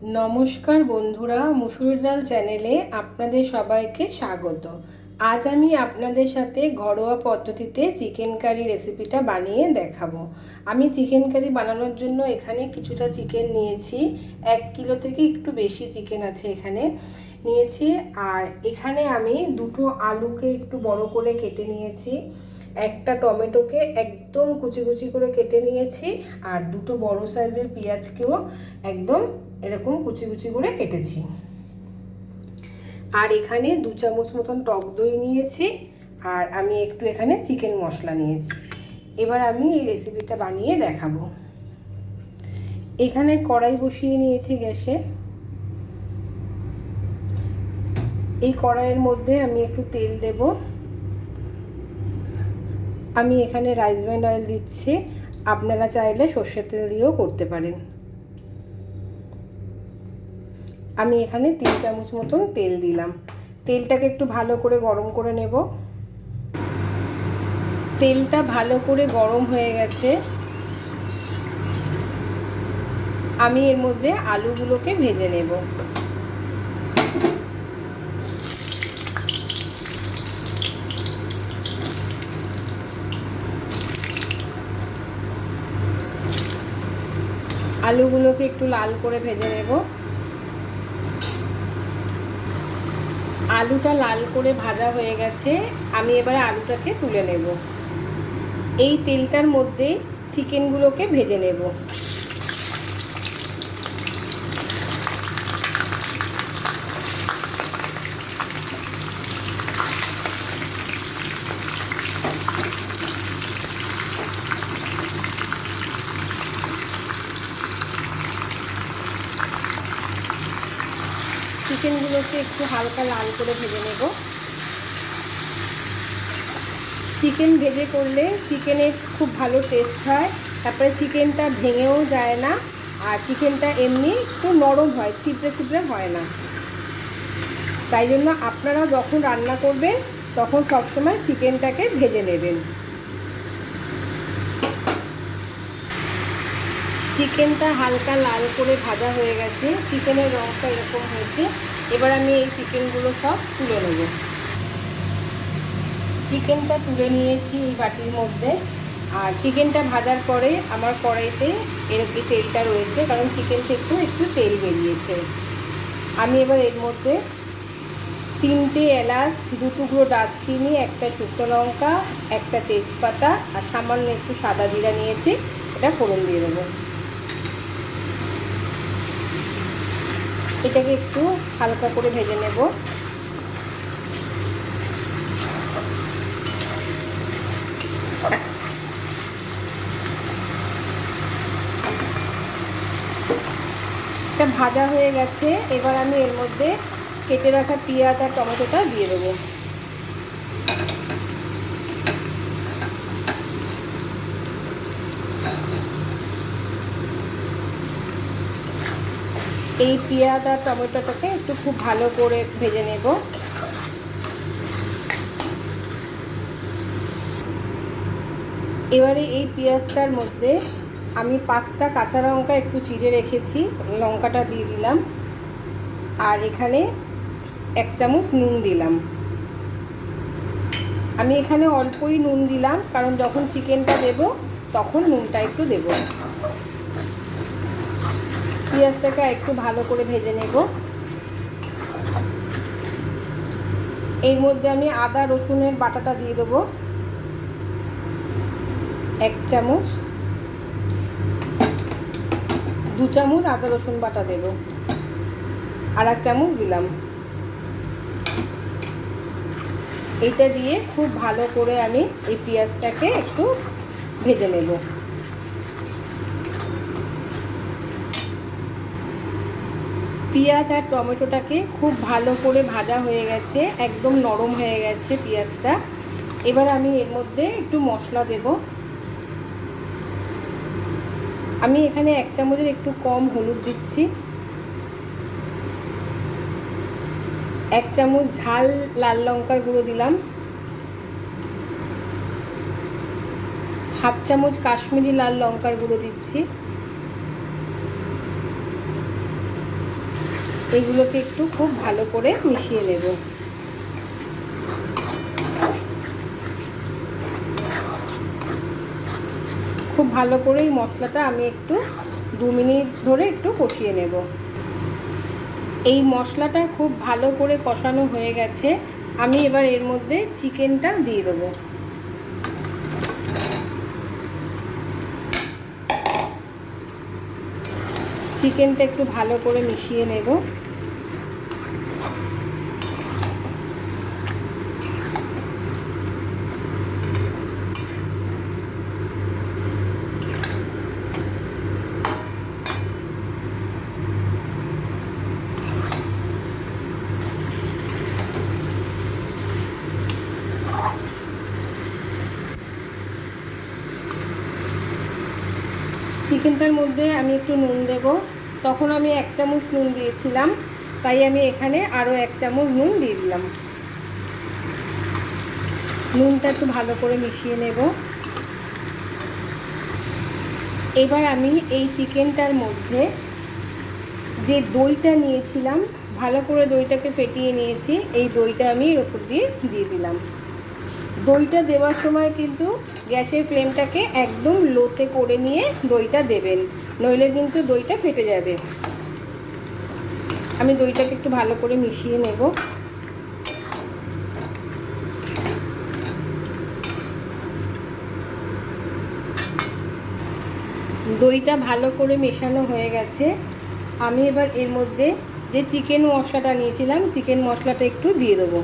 নমস্কার বন্ধুরা, মুসুর ডাল চ্যানেলে আপনাদের সবাইকে স্বাগত। আজ আমি আপনাদের সাথে ঘরোয়া পদ্ধতিতে চিকেন কারি রেসিপিটা বানিয়ে দেখাবো। আমি চিকেন কারি বানানোর জন্য এখানে কিছুটা চিকেন নিয়েছি। 1 কিলো থেকে একটু বেশি চিকেন আছে এখানে নিয়েছি। আর এখানে আমি দুটো আলুকে একটু বড় করে কেটে নিয়েছি, একটা টমেটোকে একদম কুচি কুচি করে কেটে নিয়েছি, আর দুটো বড় সাইজের পেঁয়াজকেও একদম এরকম কুচি কুচি করে কেটেছি। আর এখানে 2 চামচ মতন টক দই নিয়েছি, আর আমি একটু এখানে চিকেন মশলা নিয়েছি। এবার আমি এই রেসিপিটা বানিয়ে দেখাবো। এখানে কড়াই বসিয়ে নিয়েছি গ্যাসে। এই কড়াইয়ের মধ্যে আমি একটু তেল দেব। আমি এখানে রাইস ব্র্যান্ড অয়েল দিচ্ছি, আপনারা চাইলে সর্ষের তেল দিয়েও করতে পারেন। আমি এখানে 3 চামচ মতন তেল দিলাম। তেলটাকে একটু ভালো করে গরম করে নেব। তেলটা ভালো করে গরম হয়ে গেছে। আমি এর মধ্যে আলুগুলোকে ভেজে নেব। আলুগুলোকে একটু লাল করে ভেজে নেব। আলুটা লাল করে ভাজা হয়ে গেছে। আমি এবারে আলুটাকে তুলে নেব। এই তেলটার মধ্যে চিকেনগুলোকে ভেজে নেব। চিকেনগুলোকে একটু হালকা লাল করে ভেজে নেব। চিকেন ভেজে করলে চিকেনের খুব ভালো টেস্ট হয়, তারপরে চিকেনটা ভেঙেও যায় না, আর চিকেনটা এমনি একটু নরম হয়, ছিদ্রে ছিদ্রে হয় না। তাই জন্য আপনারা যখন রান্না করবেন তখন সবসময় চিকেনটাকে ভেজে নেবেন। চিকেনটা হালকা লাল করে ভাজা হয়ে গেছে, চিকেনের রঙটা এরকম হয়েছে। এবার আমি এই চিকেনগুলো সব তুলে নেব। চিকেনটা তুলে নিয়েছি এই বাটির মধ্যে। আর চিকেনটা ভাজার পরে আমার কড়াইতে এরকম তেলটা রয়েছে, কারণ চিকেন থেকে একটু তেল বেরিয়েছে। আমি এবার এর মধ্যে 3টে এলাচ, 2 টুকরো দারচিনি, একটা শুকনো লঙ্কা, একটা তেজপাতা আর সামান্য একটু সাদা জিরা নিয়েছি, এটা ফোড়ন দিয়ে দেবো। এটাকে একটু হালকা করে ভেজে নেব। এটা ভাজা হয়ে গেছে। এবার আমি এর মধ্যে কেটে রাখা পেঁয়াজ আর টমেটোটা দিয়ে দেবো। এই পেঁয়াজ আর টমেটোটাকে একটু খুব ভালো করে ভেজে নেব। এবারে এই পেঁয়াজটার মধ্যে আমি 5টা কাঁচা লঙ্কা একটু চিড়ে রেখেছি, লঙ্কাটা দিয়ে দিলাম। আর এখানে 1 চামচ নুন দিলাম। আমি এখানে অল্পই নুন দিলাম, কারণ যখন চিকেনটা দেব তখন নুনটা একটু দেব। পেঁয়াজটাকে একটু ভালো করে ভেজে নেব। এর মধ্যে আমি আদা রসুনের বাটাটা দিয়ে দেবো 1 চামচ। 2 চামচ আদা রসুন বাটা দেব, আর 1 চামচ দিলাম। এইটা দিয়ে খুব ভালো করে আমি এই পেঁয়াজটাকে একটু ভেজে নেব। পেঁয়াজ আর টমেটোটাকে খুব ভালো করে ভাজা হয়ে গেছে, একদম নরম হয়ে গেছে পেঁয়াজটা। এবার আমি এর মধ্যে একটু মশলা দেব। আমি এখানে 1 চামচের একটু কম হলুদ দিচ্ছি, 1 চামচ ঝাল লাল লঙ্কার গুঁড়ো দিলাম, 1/2 চামচ কাশ্মীরি লাল লঙ্কার গুঁড়ো দিচ্ছি, এগুলোকে একটু খুব ভালো করে মিশিয়ে নেব। খুব ভালো করে এই মশলাটা আমি একটু 2 মিনিট ধরে একটু কষিয়ে নেব। এই মশলাটা খুব ভালো করে কষানো হয়ে গেছে। আমি এবার এর মধ্যে চিকেনটা দিয়ে দেবো। চিকেনটা একটু ভালো করে মিশিয়ে নেব। চিকেনটার মধ্যে আমি একটু নুন দেব। তখন আমি 1 চামচ নুন দিয়েছিলাম, তাই আমি এখানে আরও 1 চামচ নুন দিয়ে দিলাম। নুনটা একটু ভালো করে মিশিয়ে নেব। এবার আমি এই চিকেনটার মধ্যে যে দইটা নিয়েছিলাম, ভালো করে দইটাকে ফেটিয়ে নিয়েছি, এই দইটা আমি এর উপর দিয়ে দিলাম। দইটা দেওয়ার সময় কিন্তু গ্যাসের ফ্লেমটাকে একদম লোতে করে নিয়ে দইটা দেবেন, নইলে কিন্তু দইটা ফেটে যাবে। আমি দইটাকে একটু ভালো করে মিশিয়ে নেব। দইটা ভালো করে মেশানো হয়ে গেছে। আমি এবার এর মধ্যে যে চিকেন মশলাটা নিয়েছিলাম, চিকেন মশলাটা একটু দিয়ে দেবো।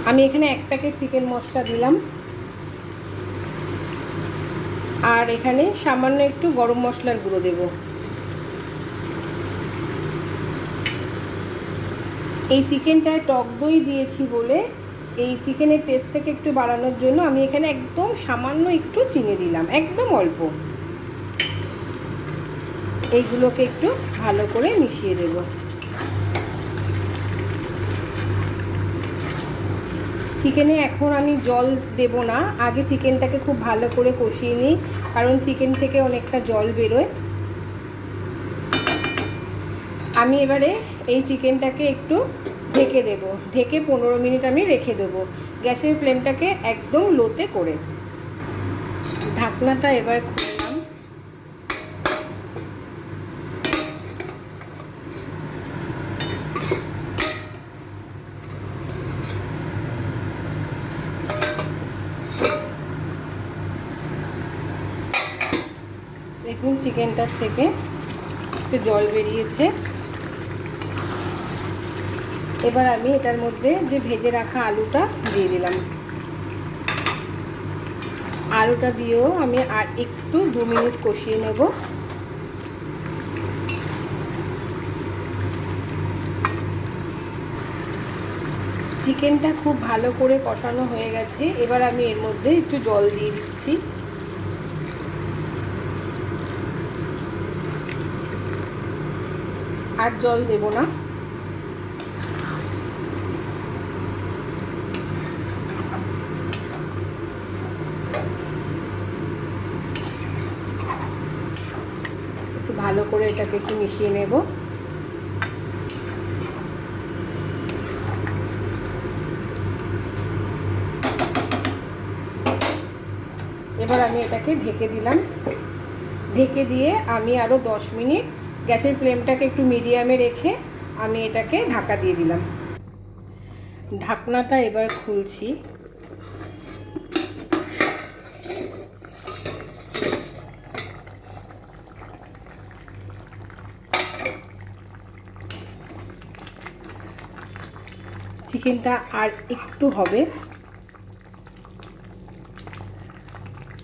আমি এখানে 1 প্যাকেট চিকেন মশলা দিলাম, আর এখানে সামান্য একটু গরম মশলার গুঁড়ো দেব। এই চিকেনটায় টক দই দিয়েছি বলে এই চিকেনের টেস্টটাকে একটু বাড়ানোর জন্য আমি এখানে একদম সামান্য একটু চিনি দিলাম, একদম অল্প। এইগুলোকে একটু ভালো করে মিশিয়ে দেব। চিকেনে এখন আমি জল দেব না, আগে চিকেনটাকে খুব ভালো করে কষিয়ে নিই, কারণ চিকেন থেকে অনেকটা জল বেরোয়। আমি এবারে এই চিকেনটাকে একটু ঢেকে দেব। ঢেকে 15 মিনিট আমি রেখে দেব, গ্যাসের ফ্লেমটাকে একদম লোতে করে। ঢাকনাটা এবার খুললাম। দেখুন চিকেনটার থেকে একটু জল বেরিয়েছে। এবার আমি এটার মধ্যে যে ভেজে রাখা আলুটা দিয়ে দিলাম। আলুটা দিয়েও আমি আর একটু 2 মিনিট কষিয়ে নেব। চিকেনটা খুব ভালো করে কষানো হয়ে গেছে। এবার আমি এর মধ্যে একটু জল দিয়ে দিচ্ছি। আর জল দেব না। একটু ভালো করে এটাকে একটু মিশিয়ে নেব। এবার আমি এটাকে ঢেকে দিলাম। ঢেকে দিয়ে আমি আরও 10 মিনিট গ্যাসের ফ্লেমটাকে একটু মিডিয়ামে রেখে আমি এটাকে ঢাকা দিয়ে দিলাম। ঢাকনাটা এবার খুলছি। চিকেনটা আর একটু হবে,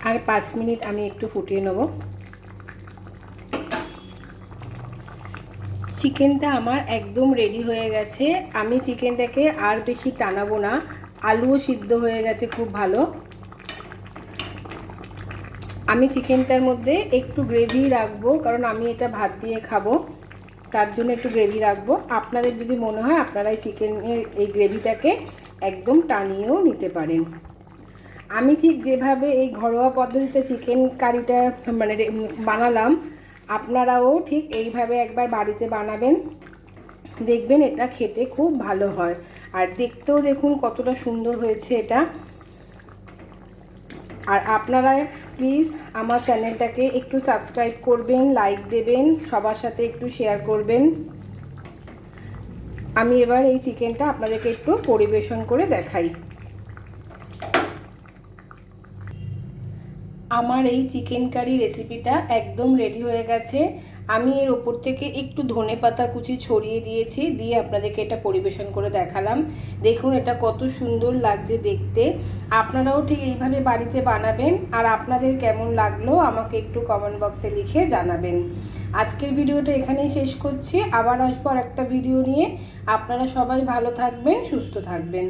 আর 5 মিনিট আমি একটু ফুটিয়ে নেব। চিকেনটা আমার একদম রেডি হয়ে গেছে। আমি চিকেনটাকে আর বেশি টানাবো না, আলুও সিদ্ধ হয়ে গেছে খুব ভালো। আমি চিকেনটার মধ্যে একটু গ্রেভি রাখবো, কারণ আমি এটা ভাত দিয়ে খাবো, তার জন্য একটু গ্রেভি রাখবো। আপনাদের যদি মনে হয় আপনারা এই চিকেনের এই গ্রেভিটাকে একদম টানিয়েও নিতে পারেন। আমি ঠিক যেভাবে এই ঘরোয়া পদ্ধতিতে চিকেন কারিটা মানে বানালাম, আপনারাও ঠিক এইভাবে একবার বাড়িতে বানাবেন, দেখবেন এটা খেতে খুব ভালো হয়। আর দেখতেও দেখুন কতটা সুন্দর হয়েছে এটা। আর আপনারা প্লিজ আমার চ্যানেলটাকে একটু সাবস্ক্রাইব করবেন, লাইক দেবেন, সবার সাথে একটু শেয়ার করবেন। আমি এবার এই চিকেনটা আপনাদেরকে একটু পরিবেশন করে দেখাই। আমার এই চিকেন কারি রেসিপিটা একদম রেডি হয়ে গেছে। আমি এর ওপর থেকে একটু ধনেপাতা কুচি ছড়িয়ে দিয়েছি, দিয়ে আপনাদেরকে এটা পরিবেশন করে দেখালাম। দেখুন এটা কত সুন্দর লাগছে দেখতে। আপনারাও ঠিক এইভাবে বাড়িতে বানাবেন, আর আপনাদের কেমন লাগলো আমাকে একটু কমেন্ট বক্সে লিখে জানাবেন। আজকের ভিডিওটা এখানেই শেষ করছি, আবার আসবো আর একটা ভিডিও নিয়ে। আপনারা সবাই ভালো থাকবেন, সুস্থ থাকবেন।